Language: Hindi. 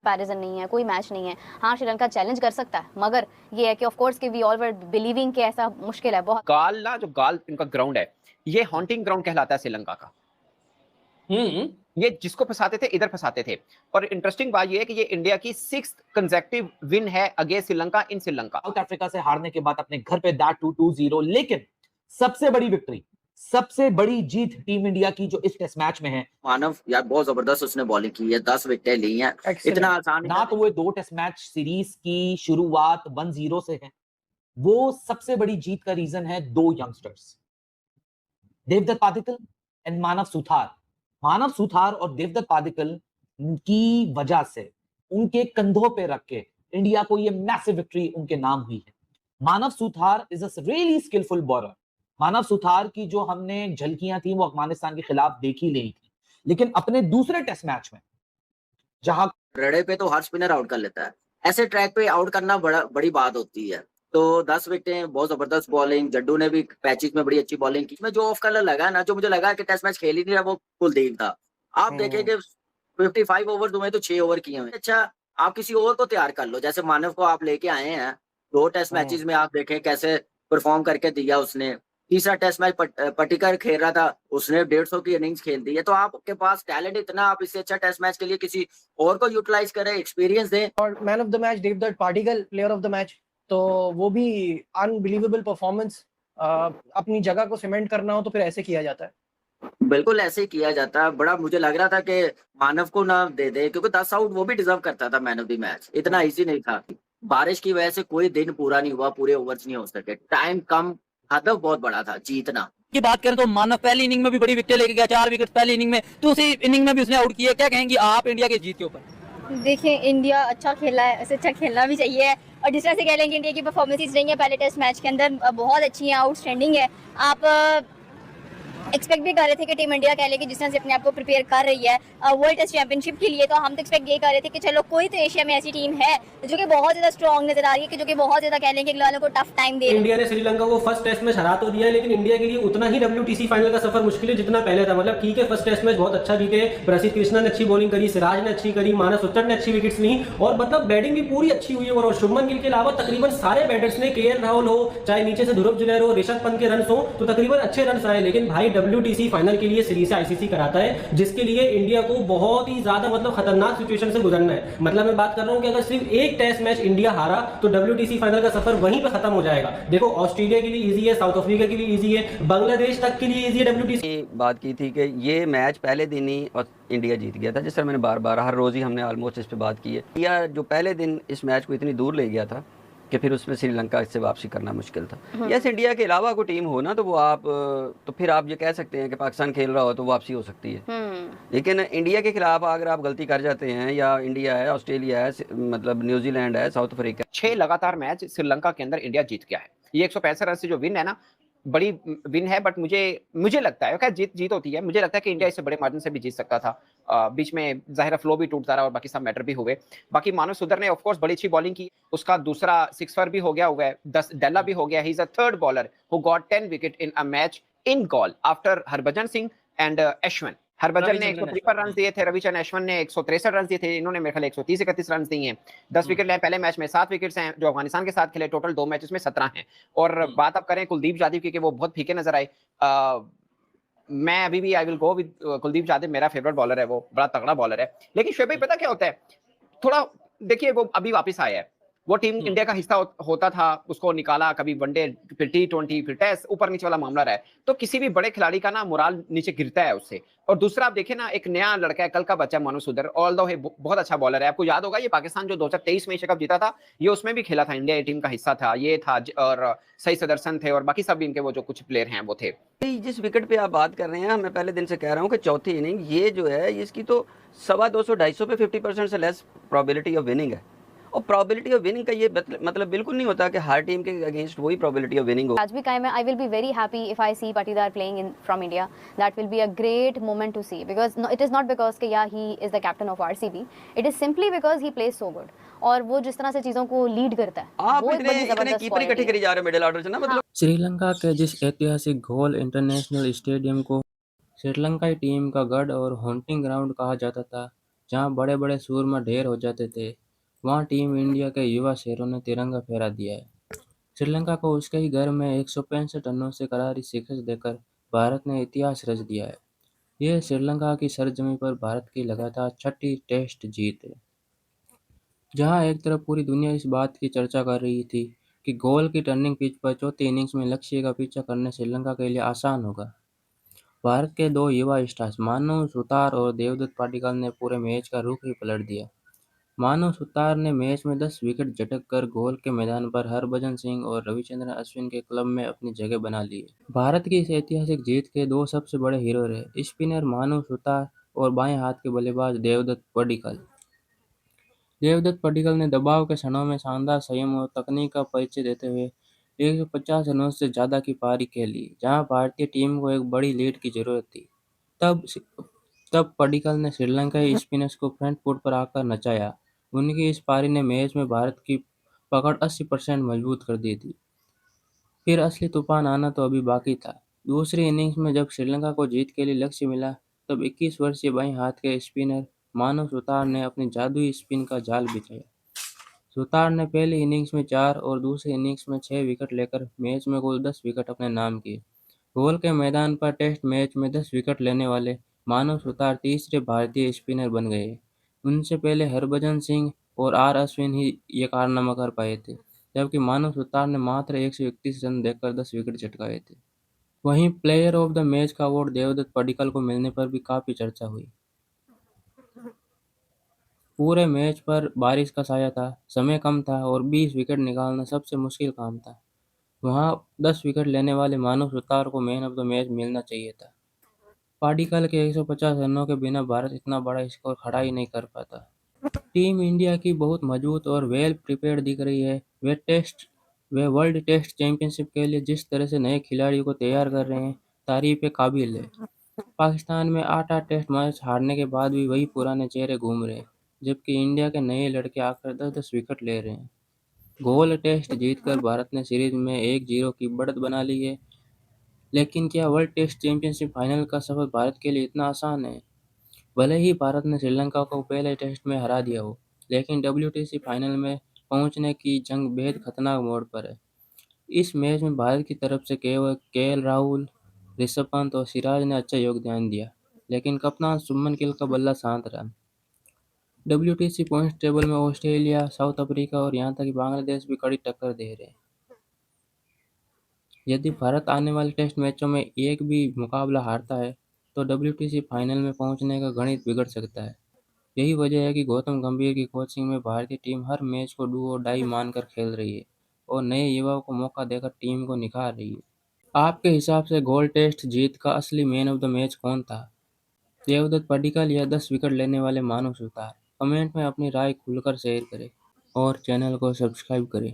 कंपैरिजन नहीं है, कोई मैच नहीं है। हाँ, श्रीलंका चैलेंज कर सकता है, मगर ये है कि ऑफ कोर्स कि वी ऑल वर बिलीविंग कि ऐसा मुश्किल है बहुत। गाल ना, जो गाल इनका ग्राउंड है, ये हॉन्टिंग ग्राउंड कहलाता है श्रीलंका का। ये जिसको फंसाते थे इधर फंसाते थे। और इंटरेस्टिंग बात ये है कि ये इंडिया की 6th कंसेक्यूटिव विन है अगेंस्ट श्रीलंका इन श्रीलंका। साउथ अफ्रीका से हारने के बाद अपने घर पे दैट 2-0, लेकिन सबसे बड़ी विक्ट्री, सबसे बड़ी जीत टीम इंडिया की जो इस टेस्ट मैच में है। मानव यार बहुत जबरदस्त उसने बॉलिंग की है, 10 विकेटें ली हैं, इतना आसान ना तो वो 2 टेस्ट मैच सीरीज की शुरुआत 1-0 से है, वो सबसे बड़ी जीत का रीजन है 2 यंगस्टर्स, देवदत्त पादिक्कल एंड मानव सुथार। मानव सुथार और देवदत्त पादिक्कल की वजह से उनके कंधों पे रख के इंडिया को ये मैसिव विक्ट्री उनके नाम हुई है। Manav Suthar is a really skillful bowler. Manav Suthar की जो हमने झलकियां थी वो अफगानिस्तान के खिलाफ देखी ली थी, लेकिन अपने दूसरे टेस्ट मैच में जहां रड़े पे तो हर स्पिनर आउट कर लेता है, ऐसे ट्रैक पे आउट करना बड़ी बात होती है। तो 10 विकेटें, बहुत जबरदस्त बॉलिंग, जड्डू ने भी पैचेस में बड़ी अच्छी बॉलिंग की। इसमें जो ऑफ कलर लगा ना, जो मुझे लगा कि टेस्ट मैच खेल ही नहीं रहा, वो कुलदीप था। आप देखेंगे 55 ओवर तुम्हें तो 6 ओवर किए हुए। अच्छा, आप किसी और को तैयार कर लो, जैसे मानव को आप लेके आए हैं, 2 टेस्ट मैचेस में आप देखें कैसे परफॉर्म करके दिया उसने। तीसरा टेस्ट मैच पटिकर खेल रहा था, उसने 150 की इनिंग्स खेल दी है। तो आपके पास टैलेंट इतना, आप इससे अच्छा टेस्ट मैच के लिए किसी और को यूटिलाइज करें, एक्सपीरियंस दें। और man of the match Devdutt Padikkal, player of the match, तो वो भी अनबिलीवेबल परफॉर्मेंस। अपनी जगह को सीमेंट करना हो तो फिर ऐसे किया जाता है। बिल्कुल ऐसे ही किया जाता है। बड़ा मुझे लग रहा था कि मानव को ना दे दे, क्योंकि 10 आउट वो भी डिजर्व करता था मैन ऑफ द मैच। इतना इजी नहीं था। बारिश की वजह से कोई दिन पूरा नहीं हुआ, पूरे ओवर्स नहीं हो सके, टाइम कम, हदफ बहुत बड़ा था जीतना की बात करें तो मानव पहली इनिंग में भी बड़ी विकेट लेके गया, 4 विकेट पहली इनिंग में, तो उसी इनिंग में भी उसने आउट किया। क्या कहेंगी आप इंडिया की जीत के ऊपर? देखिए, इंडिया अच्छा खेला है, ऐसे अच्छा खेलना भी चाहिए। और जिस तरह से कह लें कि इंडिया की परफॉर्मेंसेस रही है पहले टेस्ट मैच के अंदर बहुत अच्छी हैं, आउटस्टैंडिंग है। आप एक्सपेक्ट भी कर रहे थे कि टीम इंडिया कह ले कि जिस तरह से अपने आप को प्रिपेयर कर रही है वर्ल्ड टेस्ट चैंपियनशिप के लिए, तो हम तो एक्सपेक्ट ये कर रहे थे कि चलो कोई तो एशिया में ऐसी टीम है जो कि बहुत ज़्यादा स्ट्रॉन्ग नजर आ रही है, कि जो कि बहुत ज़्यादा कह लें कि खिलाड़ियों को टफ टाइम दे रही है। इंडिया ने श्रीलंका को फर्स्ट टेस्ट मैच हरा तो दिया है, लेकिन इंडिया के लिए उतना ही WTC फाइनल का सफर मुश्किल है जितना पहले था। मतलब ठीक है, फर्स्ट टेस्ट मैच बहुत अच्छा जीते, प्रसिद्ध कृष्णा ने अच्छी बॉलिंग करी, सिराज ने अच्छी करी, मानव सुथार ने अच्छी विकेट्स ली, और मतलब बैटिंग भी पूरी अच्छी हुई है। और शुभमन गिल के अलावा तकरीबन सारे बैटर्स ने, KL राहुल हो, चाहे नीचे से ध्रुव जुरैल हो, ऋषभ पंत के रन हो, तो तकरीबन अच्छे रन आए। लेकिन भाई WTC फाइनल के लिए सीरीज से ICC कराता है, जिसके लिए इंडिया को बहुत ही ज्यादा मतलब खतरनाक सिचुएशन से गुजरना है। मतलब मैं बात कर रहा हूं कि अगर सिर्फ एक टेस्ट मैच इंडिया हारा तो WTC फाइनल का सफर वहीं पे खत्म हो जाएगा। देखो, ऑस्ट्रेलिया के लिए इजी है, साउथ अफ्रीका के लिए इजी है, बांग्लादेश तक के लिए इजी है WTC। बात की थी कि ये मैच पहले दिन ही और इंडिया जीत गया था, जिस तरह मैंने बार बार हर रोज ही हमने ऑलमोस्ट इस पे बात की है। इंडिया जो पहले दिन इस मैच को इतनी दूर ले गया था कि फिर उसमें श्रीलंका से वापसी करना मुश्किल था। यस, इंडिया के अलावा कोई टीम हो ना, तो वो आप तो फिर आप ये कह सकते हैं कि पाकिस्तान खेल रहा हो तो वापसी हो सकती है। लेकिन इंडिया के खिलाफ अगर आप गलती कर जाते हैं, या इंडिया है, ऑस्ट्रेलिया है, मतलब न्यूजीलैंड है, साउथ अफ्रीका, 6 लगातार मैच श्रीलंका के अंदर इंडिया जीत गया है। ये 165 रन से जो विन है ना, बड़ी विन है। बट मुझे लगता है, खैर जीत होती है, मुझे लगता है कि इंडिया इससे बड़े मार्जिन से भी जीत सकता था। बीच में जाहिर फ्लो भी टूटता रहा और बाकी सब मैटर भी हुए। बाकी मानव सुधर ने ऑफ कोर्स बड़ी अच्छी बॉलिंग की, उसका दूसरा सिक्सर भी हो गया हुआ है, 10 डेला भी हो गया। He is a third bowler who got 10 wicket in a match in Galle after Harbhajan Singh and Ashwin. Harbhajan ने 153 रन दिए थे, रविचंद्रन अश्विन ने 163 रन दिए थे, इन्होंने मेरे ख्याल 130-31 रन दिए हैं। 10 विकेट लिए पहले मैच में, 7 विकेट्स हैं जो अफगानिस्तान के साथ खेले, टोटल 2 मैचेस में 17 हैं। और बात आप करें कुलदीप यादव की कि वो बहुत फीके नजर आए, मैं अभी भी I will go with Kuldeep Yadav, मेरा फेवरेट बॉलर है, वो बड़ा तगड़ा बॉलर है। लेकिन शोएब भाई पता क्या होता है, थोड़ा देखिए, वो अभी वापस आया है, वो टीम इंडिया का हिस्सा होता था, उसको निकाला, कभी वनडे, फिर T20, फिर टेस्ट, ऊपर नीचे वाला मामला रहा है। तो किसी भी बड़े खिलाड़ी का ना मोराल नीचे गिरता है उससे। और दूसरा आप देखें ना, एक नया लड़का है, कल का बच्चा मानव सुधर, ऑल्दो है बहुत अच्छा बॉलर है। आपको याद होगा ये पाकिस्तान जो 2023 में एशिया कप जीता था, ये उसमें भी खेला था, इंडिया टीम का हिस्सा था, ये था, और सही सदर्शन थे, और बाकी सब इनके वो जो कुछ प्लेयर हैं वो थे। जिस विकेट पे आप बात कर रहे हैं, मैं पहले दिन से कह रहा हूँ कि चौथी इनिंग ये जो है, इसकी तो 250-250 पे 50% से लेस प्रोबेबिलिटी ऑफ विनिंग है। और प्रोबेबिलिटी ऑफ विनिंग का ये मतलब बिल्कुल नहीं होता कि हर टीम के अगेंस्ट वही प्रोबेबिलिटी ऑफ विनिंग हो। आज भी कायम है। I will be very happy if I see Patidar playing in from India. That will be a great moment to see, because it is not because कि या he is the captain of RCB, it is simply because he plays so good, और वो जिस तरह से चीजों को लीड करता है, आप वो इतने कीपर इकट्ठे करी जा रहे हो मिडिल ऑर्डर से ना, मतलब श्रीलंका के जिस ऐतिहासिक घोल इंटरनेशनल स्टेडियम को श्रीलंकाई टीम का गढ़ और हॉन्टिंग ग्राउंड कहा जाता था, जहां बड़े बड़े सूरमा ढेर हो जाते थे, वहां टीम इंडिया के युवा शेरों ने तिरंगा फहरा दिया है। श्रीलंका को उसके ही घर में 165 रनों से करारी शिकस्त देकर भारत ने इतिहास रच दिया है। यह श्रीलंका की सरजमीं पर भारत की लगातार छठी टेस्ट जीत है, जहां एक तरफ पूरी दुनिया इस बात की चर्चा कर रही थी कि गोल की टर्निंग पिच पर चौथी इनिंग्स में लक्ष्य का पीछा करना श्रीलंका के लिए आसान होगा। भारत के दो युवा स्टार्स मानव सुतार और देवदत्त पाटिकल ने पूरे मैच का रुख ही पलट दिया। मानव सुतार ने मैच में 10 विकेट झटककर गोल के मैदान पर हरभजन सिंह और रविचंद्रन अश्विन के क्लब में अपनी जगह बना ली है। भारत की इस ऐतिहासिक जीत के दो सबसे बड़े हीरो रहे स्पिनर मानव सुतार और बाएं हाथ के बल्लेबाज देवदत्त पडिक्कल। देवदत्त पडिक्कल ने दबाव के क्षणों में शानदार संयम और तकनीक का परिचय देते हुए 150 रनों से ज्यादा की पारी खेली, जहां भारतीय टीम को एक बड़ी लीड की जरूरत थी। तब तब पडिक्कल ने श्रीलंकाई स्पिनर्स को फ्रंट फुट पर आकर नचाया। उनकी इस पारी ने मैच में भारत की पकड़ 80% मजबूत कर दी थी। फिर असली तूफान आना तो अभी बाकी था। दूसरी इनिंग्स में जब श्रीलंका को जीत के लिए लक्ष्य मिला, तब 21 वर्षीय बाएं हाथ के स्पिनर मानव सुतार ने अपनी जादुई स्पिन का जाल बिछाया। सुतार ने पहली इनिंग्स में 4 और दूसरी इनिंग्स में 6 विकेट लेकर मैच में कुल 10 विकेट अपने नाम किए। गोल के मैदान पर टेस्ट मैच में 10 विकेट लेने वाले मानव सुतार तीसरे भारतीय स्पिनर बन गए। उनसे पहले हरभजन सिंह और आर अश्विन ही ये कारनामा कर पाए थे, जबकि मानव सुतार ने मात्र 131 रन देकर 10 विकेट झटकाए थे। वहीं प्लेयर ऑफ द मैच का अवार्ड देवदत्त पडिक्कल को मिलने पर भी काफी चर्चा हुई। पूरे मैच पर बारिश का साया था, समय कम था और 20 विकेट निकालना सबसे मुश्किल काम था। वहां 10 विकेट लेने वाले मानव सुतार को मैन ऑफ द मैच मिलना चाहिए था। पाडिक्कल के 150 रनों के बिना भारत इतना बड़ा स्कोर खड़ा ही नहीं कर पाता। टीम इंडिया की बहुत मजबूत और वेल प्रिपेयर्ड दिख रही है। वे वर्ल्ड टेस्ट चैंपियनशिप के लिए जिस तरह से नए खिलाड़ियों को तैयार कर रहे हैं, तारीफ के काबिल है। पाकिस्तान में 8 टेस्ट मैच हारने के बाद भी वही पुराने चेहरे घूम रहे हैं, जबकि इंडिया के नए लड़के आकर 10-10 विकेट ले रहे हैं। गोल टेस्ट जीतकर भारत ने सीरीज में 1-0 की बढ़त बना ली है, लेकिन क्या वर्ल्ड टेस्ट चैंपियनशिप फाइनल का सफर भारत के लिए इतना आसान है? भले ही भारत ने श्रीलंका को पहले टेस्ट में हरा दिया हो, लेकिन WTC फाइनल में पहुंचने की जंग बेहद खतरनाक मोड़ पर है। इस मैच में भारत की तरफ से केवल केएल राहुल, ऋषभ पंत और सिराज ने अच्छा योगदान दिया, लेकिन कप्तान शुभमन गिल का बल्ला शांत रहा। WTC पॉइंट्स टेबल में ऑस्ट्रेलिया, साउथ अफ्रीका और यहां तक कि बांग्लादेश भी कड़ी टक्कर दे रहे हैं। यदि भारत आने वाले टेस्ट मैचों में एक भी मुकाबला हारता है, तो WTC फाइनल में पहुंचने का गणित बिगड़ सकता है। यही वजह है कि गौतम गंभीर की कोचिंग में भारतीय टीम हर मैच को डू और डाई मानकर खेल रही है और नए युवाओं को मौका देकर टीम को निखार रही है। आपके हिसाब से गोल्ड टेस्ट जीत का असली मैन ऑफ द मैच कौन था? देवदत्त पडिक्कल या 10 विकेट लेने वाले मानव सुतार? कमेंट में अपनी राय खुलकर शेयर करें और चैनल को सब्सक्राइब करें।